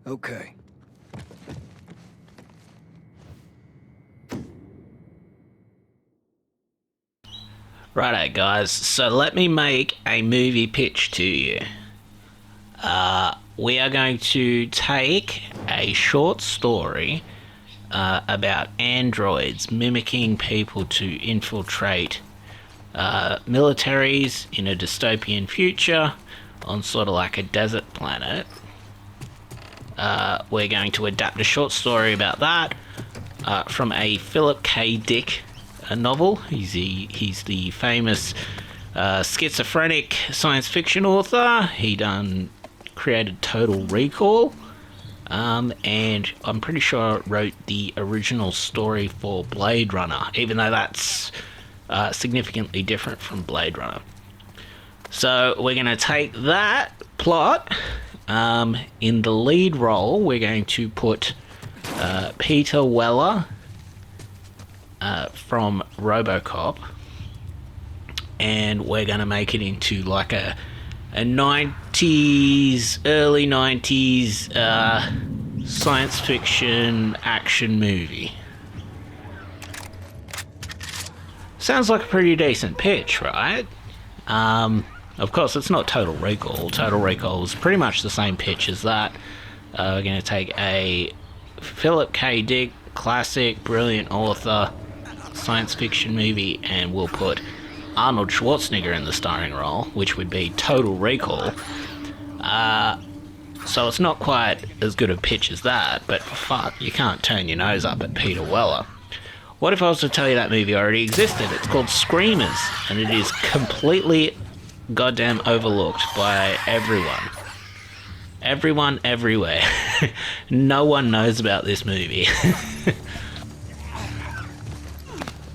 Okay. Righto guys, so let me make a movie pitch to you. We are going to take a short story about androids mimicking people to infiltrate militaries in a dystopian future on sort of like a desert planet. We're going to adapt a short story about that from a Philip K. Dick novel. He's the famous schizophrenic science fiction author. He created Total Recall, and I'm pretty sure wrote the original story for Blade Runner, even though that's significantly different from Blade Runner. So we're going to take that plot. In the lead role, we're going to put Peter Weller from RoboCop, and we're going to make it into like a 90s, early 90s science fiction action movie. Sounds like a pretty decent pitch, right? Of course, it's not Total Recall. Total Recall is pretty much the same pitch as that. We're going to take a Philip K. Dick classic, brilliant author, science fiction movie, and we'll put Arnold Schwarzenegger in the starring role, which would be Total Recall. So it's not quite as good a pitch as that, but fuck, you can't turn your nose up at Peter Weller. What if I was to tell you that movie already existed? It's called Screamers, and it is completely goddamn overlooked by everyone. Everyone, everywhere. No one knows about this movie.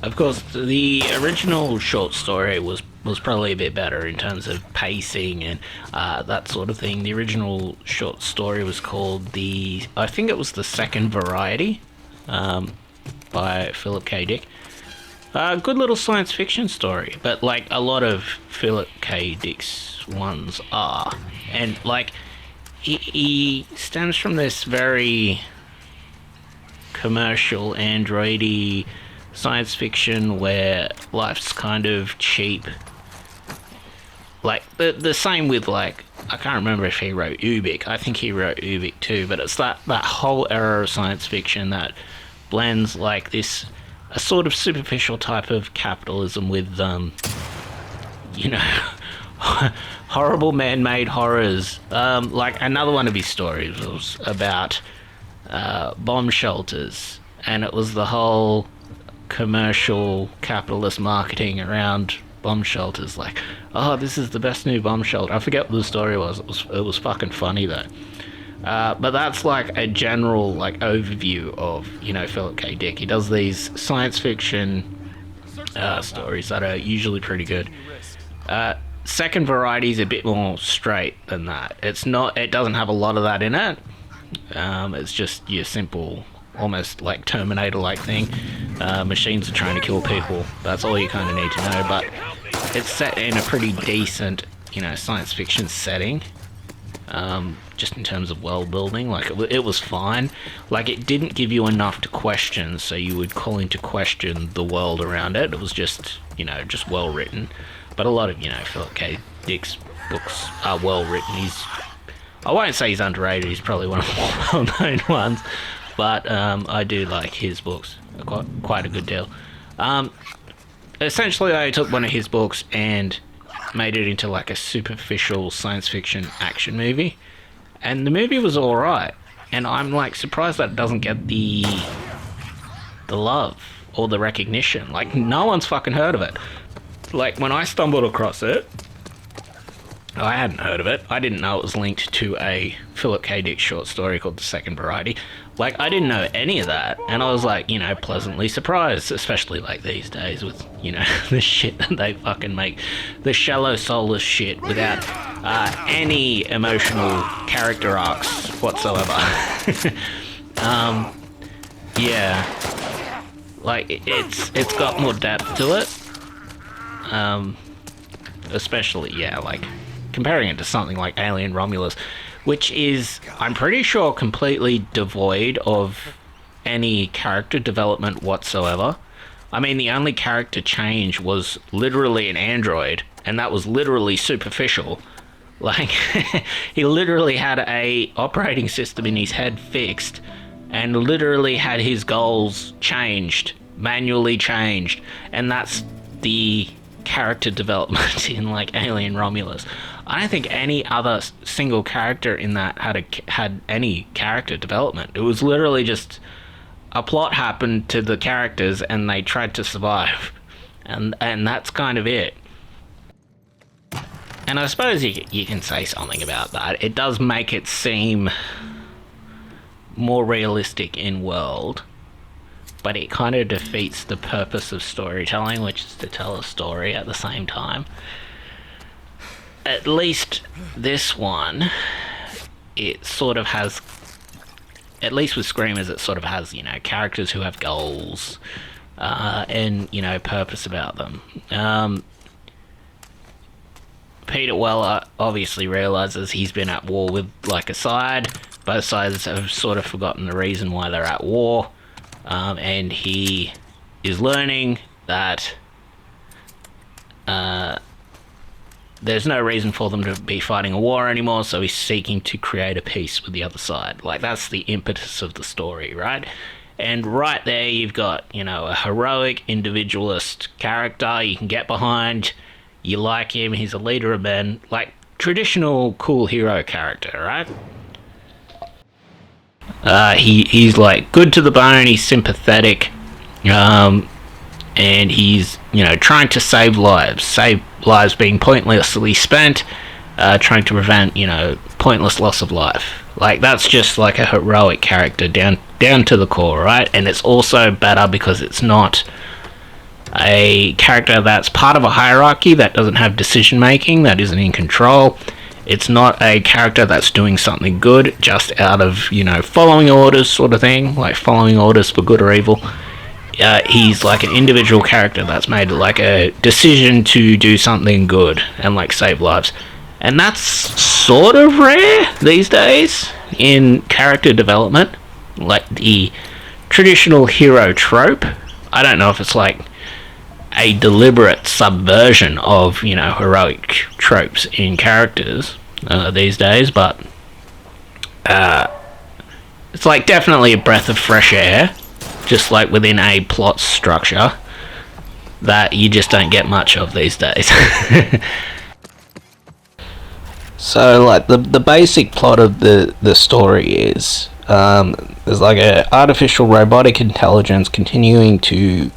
Of course, the original short story was probably a bit better in terms of pacing and that sort of thing. The original short story was called I think it was The Second Variety, by Philip K. Dick. Good little science fiction story, but like a lot of Philip K. Dick's ones are. And like, he stems from this very commercial, androidy science fiction where life's kind of cheap. Like, the same with, like, I can't remember if he wrote Ubik. I think he wrote Ubik too, but it's that whole era of science fiction that blends, like, a sort of superficial type of capitalism with, you know, horrible man-made horrors. Like, another one of his stories was about bomb shelters, and it was the whole commercial capitalist marketing around bomb shelters, like, oh, this is the best new bomb shelter. I forget what the story was. It was fucking funny though. But that's like a general like overview of, you know, Philip K. Dick. He does these science fiction stories that are usually pretty good. Second Variety is a bit more straight than that. It doesn't have a lot of that in it. It's just your simple, almost like Terminator-like thing. Machines are trying to kill people. That's all you kind of need to know. But it's set in a pretty decent, you know, science fiction setting. just in terms of world building. Like, it was fine. Like, it didn't give you enough to question, so you would call into question the world around it. It was just, just well written. But a lot of, Philip K. Dick's books are well written. I won't say he's underrated, he's probably one of the more well-known ones, but I do like his books quite a good deal. Essentially, I took one of his books and made it into like a superficial science fiction action movie, and the movie was alright, and I'm like surprised that it doesn't get the love or the recognition. Like, no one's fucking heard of it. Like, when I stumbled across it, I hadn't heard of it. I didn't know it was linked to a Philip K. Dick short story called The Second Variety. Like, I didn't know any of that, and I was like, pleasantly surprised, especially like these days with, the shit that they fucking make. The shallow, soulless shit without any emotional character arcs whatsoever. Yeah. Like, it's got more depth to it. Especially, like, comparing it to something like Alien Romulus, which is, I'm pretty sure, completely devoid of any character development whatsoever. I mean, the only character change was literally an android, and that was literally superficial. Like, he literally had a operating system in his head fixed, and literally had his goals changed, manually changed, and that's the character development in like Alien Romulus. I don't think any other single character in that had any character development. It was literally just a plot happened to the characters and they tried to survive, and that's kind of it. And I suppose you can say something about that. It does make it seem more realistic in world, but it kind of defeats the purpose of storytelling, which is to tell a story at the same time. At least this one, it sort of has, at least with Screamers, it sort of has, characters who have goals, and, purpose about them. Peter Weller obviously realizes he's been at war with, like, a side. Both sides have sort of forgotten the reason why they're at war. And he is learning that there's no reason for them to be fighting a war anymore, so he's seeking to create a peace with the other side. Like, that's the impetus of the story, right? And right there you've got, a heroic individualist character you can get behind. You like him, he's a leader of men. Like, traditional cool hero character, right? He's like good to the bone, he's sympathetic, and he's, trying to save lives being pointlessly spent, trying to prevent, pointless loss of life. Like, that's just like a heroic character down to the core, right? And it's also better because it's not a character that's part of a hierarchy, that doesn't have decision making, that isn't in control. It's not a character that's doing something good just out of, following orders sort of thing, like following orders for good or evil. He's like an individual character that's made like a decision to do something good and like save lives. And that's sort of rare these days in character development. Like the traditional hero trope, I don't know if it's like a deliberate subversion of, heroic tropes in characters these days, but it's like definitely a breath of fresh air, just like within a plot structure that you just don't get much of these days. So, like, the basic plot of the story is there's like a artificial robotic intelligence continuing to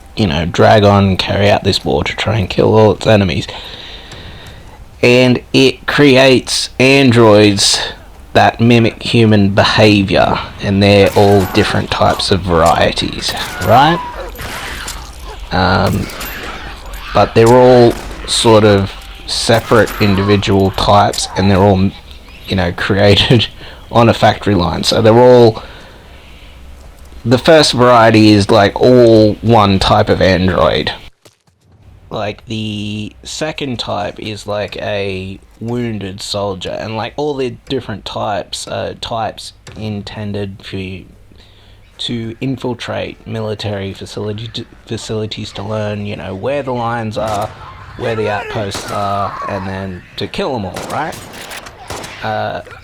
drag on and carry out this war to try and kill all its enemies. And it creates androids that mimic human behavior, and they're all different types of varieties, right? But they're all sort of separate individual types, and they're all, created on a factory line. So they're all, the first variety is like all one type of android. like the second type is like a wounded soldier, and like all the different types intended to infiltrate military facilities to learn, you know, where the lines are, where the outposts are, and then to kill them all, right?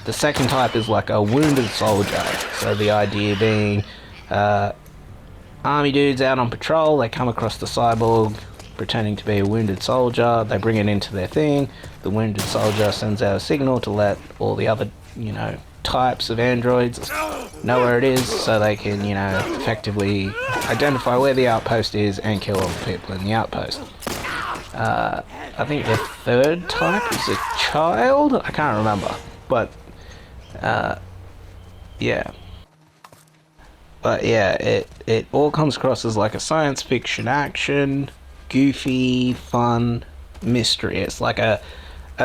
The second type is like a wounded soldier. So the idea being, army dudes out on patrol, they come across the cyborg pretending to be a wounded soldier, they bring it into their thing, the wounded soldier sends out a signal to let all the other, you know, types of androids know where it is, so they can, you know, effectively identify where the outpost is and kill all the people in the outpost. I think the third type is a child? I can't remember, but, yeah. But yeah, it all comes across as like a science fiction action, goofy, fun mystery. It's like a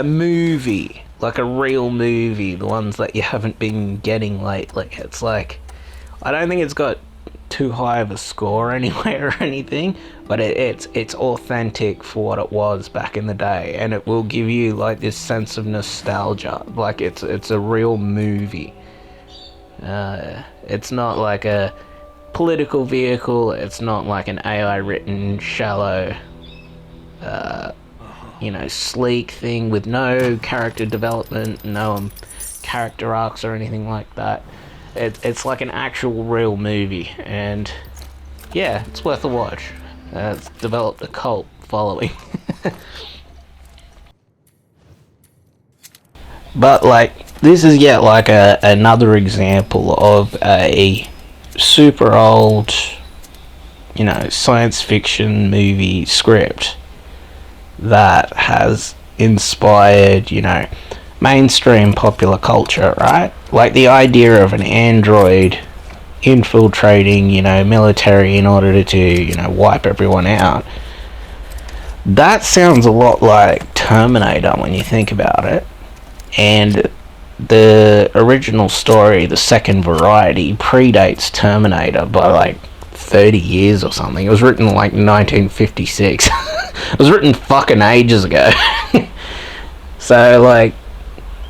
movie, like a real movie, the ones that you haven't been getting lately. It's like, I don't think it's got too high of a score anywhere or anything, but it's authentic for what it was back in the day, and it will give you like this sense of nostalgia, like it's a real movie. It's not like a political vehicle, it's not like an AI written shallow you know, sleek thing with no character development, no character arcs or anything like that. It's like an actual real movie, and yeah, it's worth a watch. It's developed a cult following. But like, this is yet like another example of a super old, you know, science fiction movie script that has inspired, you know, mainstream popular culture, right? Like the idea of an android infiltrating, you know, military in order to, you know, wipe everyone out. That sounds a lot like Terminator when you think about it. And the original story, the second variety, predates Terminator by like 30 years or something. It was written in like 1956. It was written fucking ages ago. So like,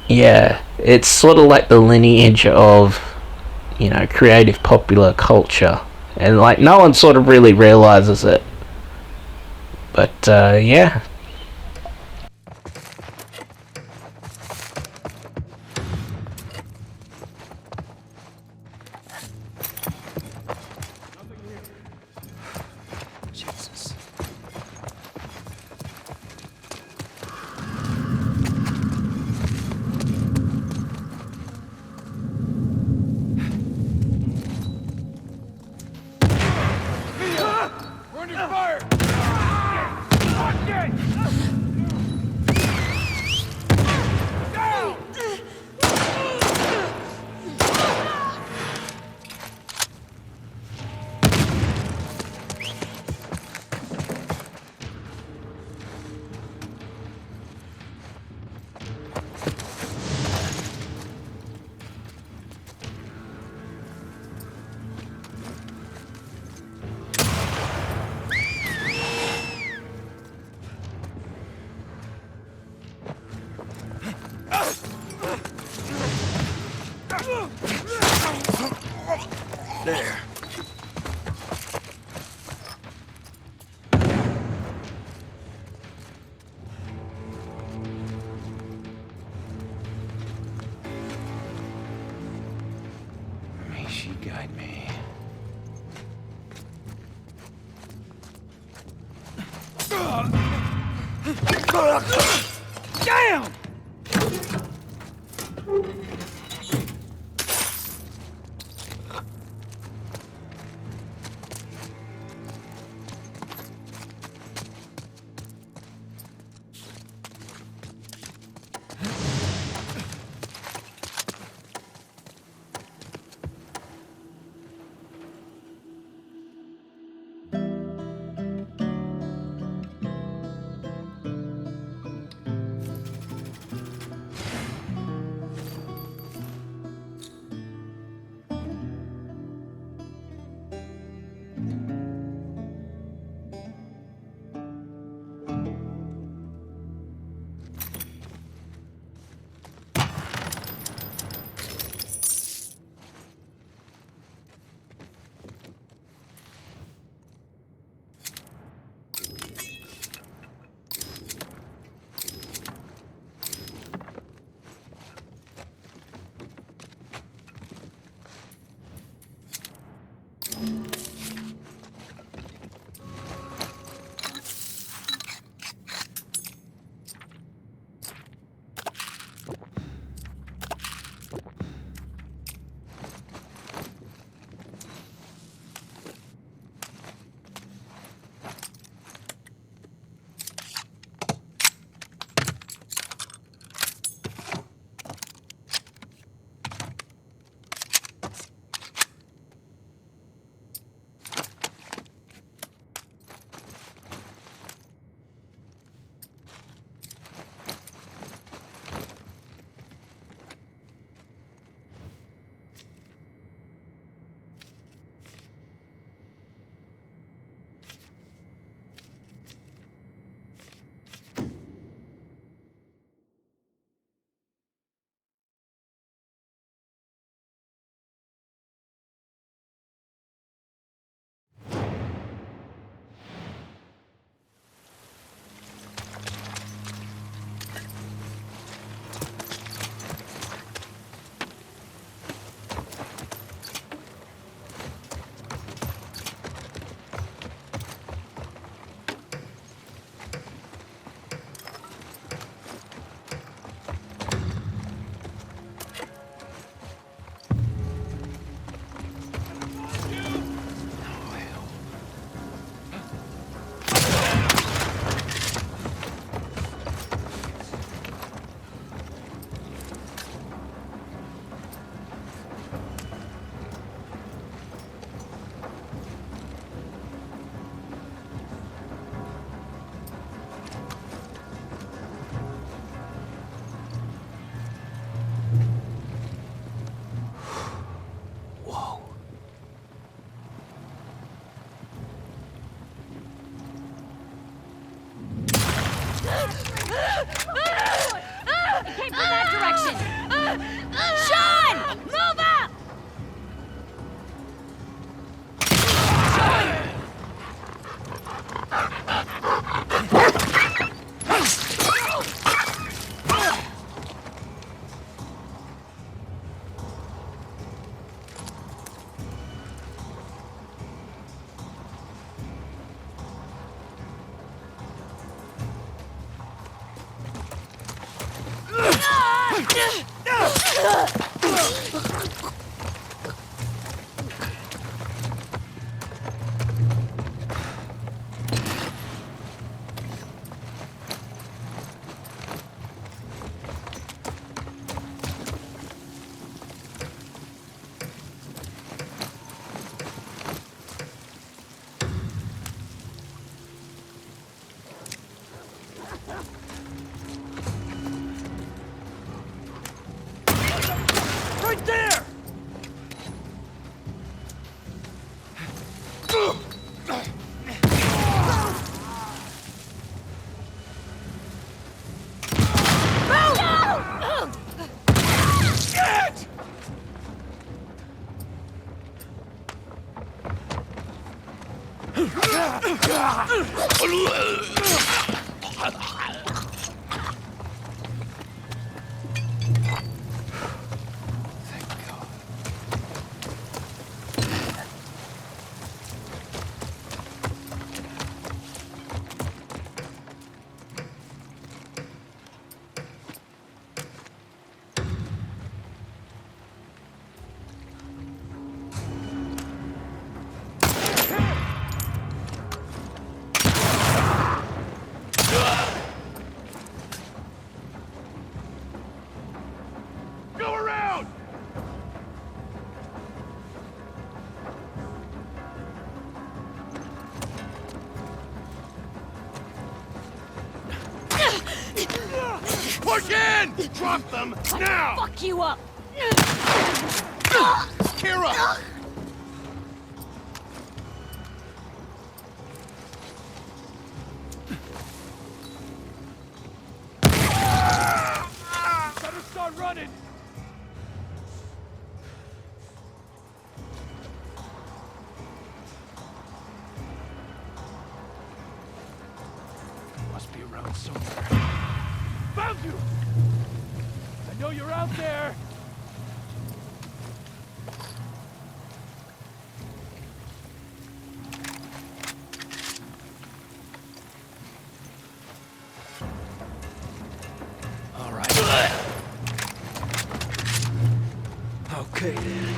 yeah, it's sort of like the lineage of, you know, creative popular culture, and like no one sort of really realizes it. But yeah. Jesus. We're under fire! There. May she guide me. Damn! Right there! Get! Thank God. Go around! Push in! Drop them now! Fuck you up! Kira! Better start running! Must be around somewhere. Found you! I know you're out there! All right. Okay then.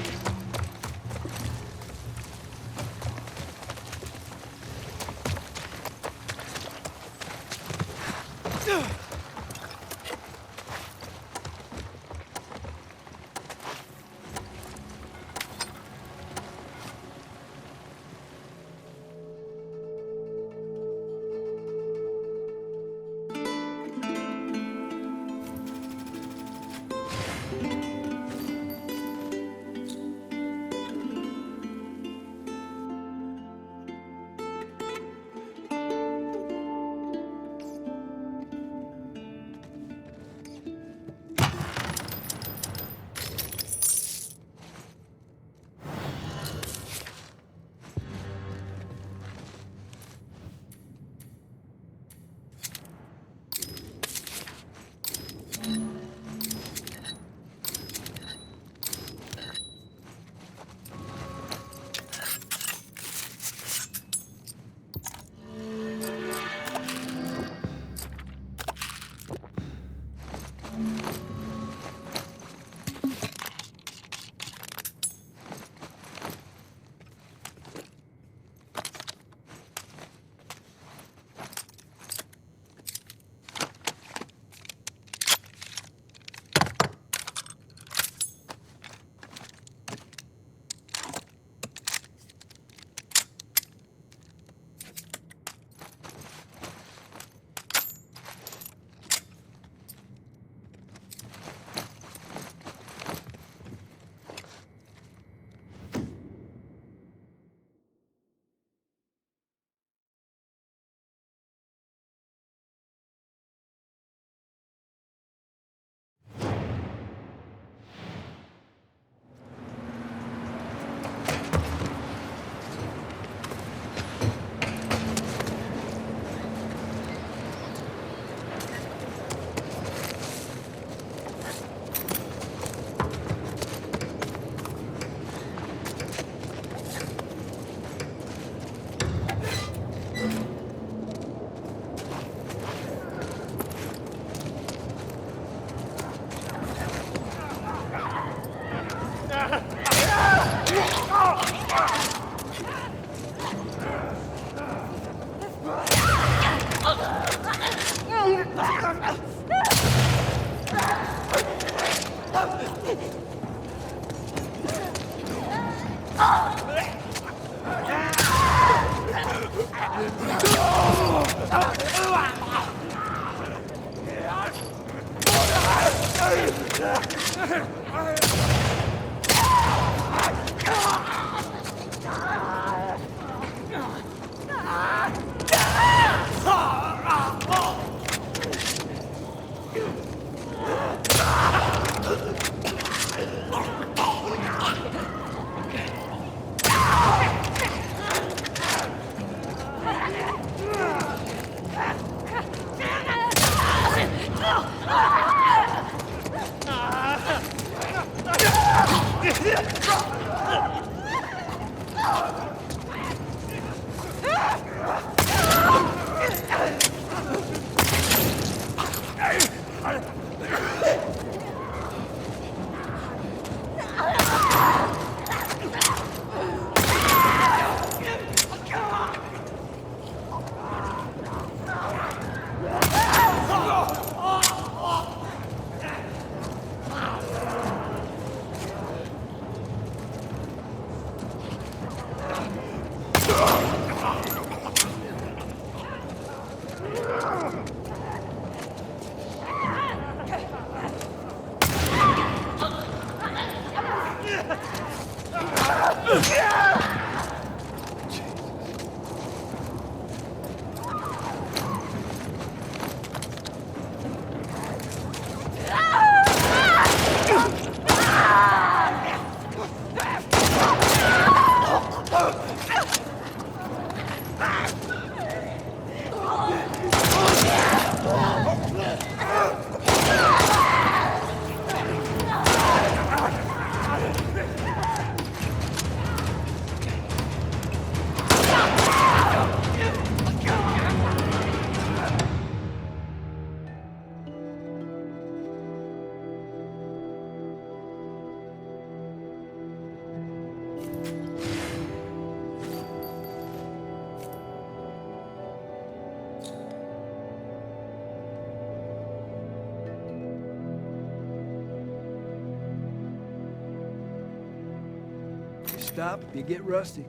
Stop if you get rusty.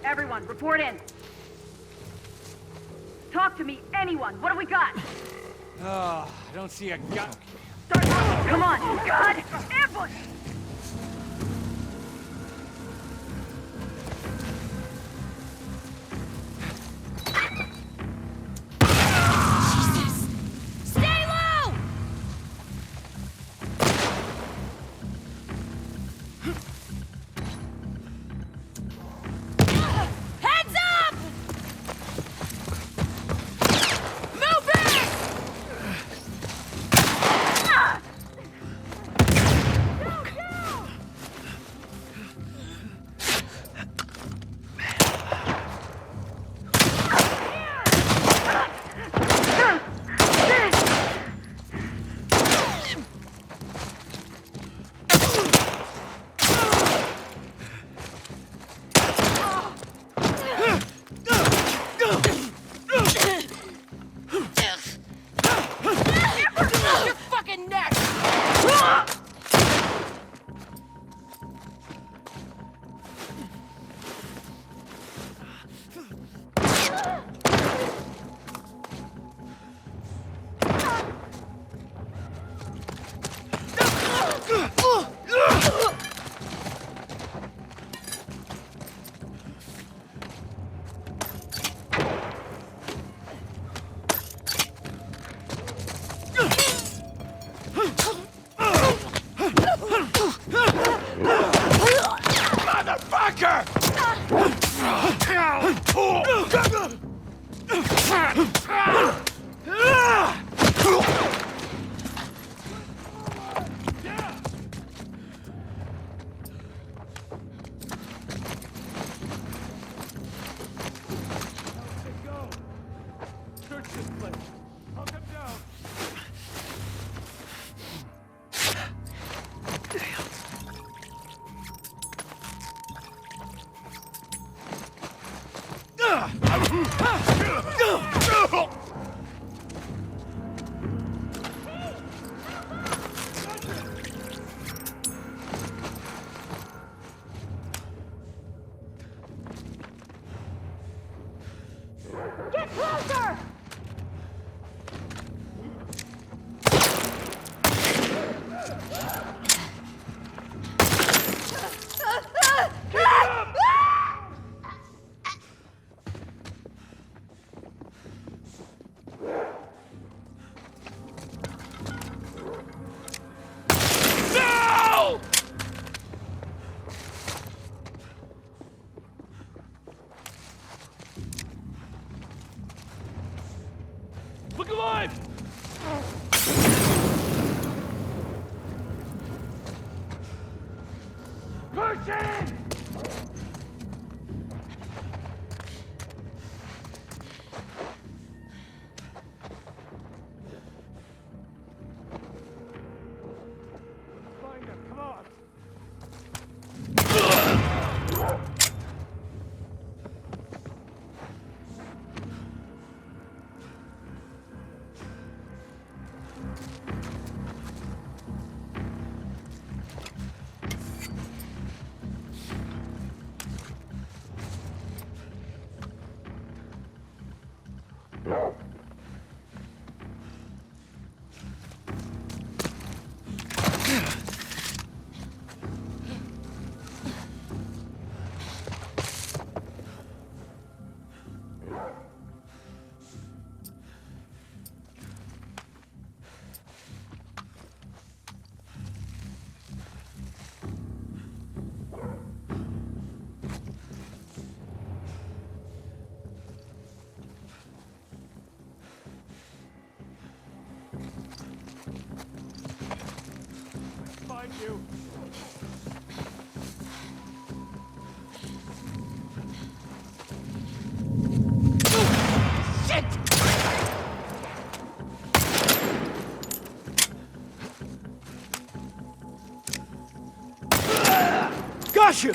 Everyone, report in. Talk to me, anyone. What have we got? I don't see a gun. Start moving. Come on. God! Ambush! Stay low! Heads up! Move back! Go, go! Push in! Find him, come on! Find you! Gotcha!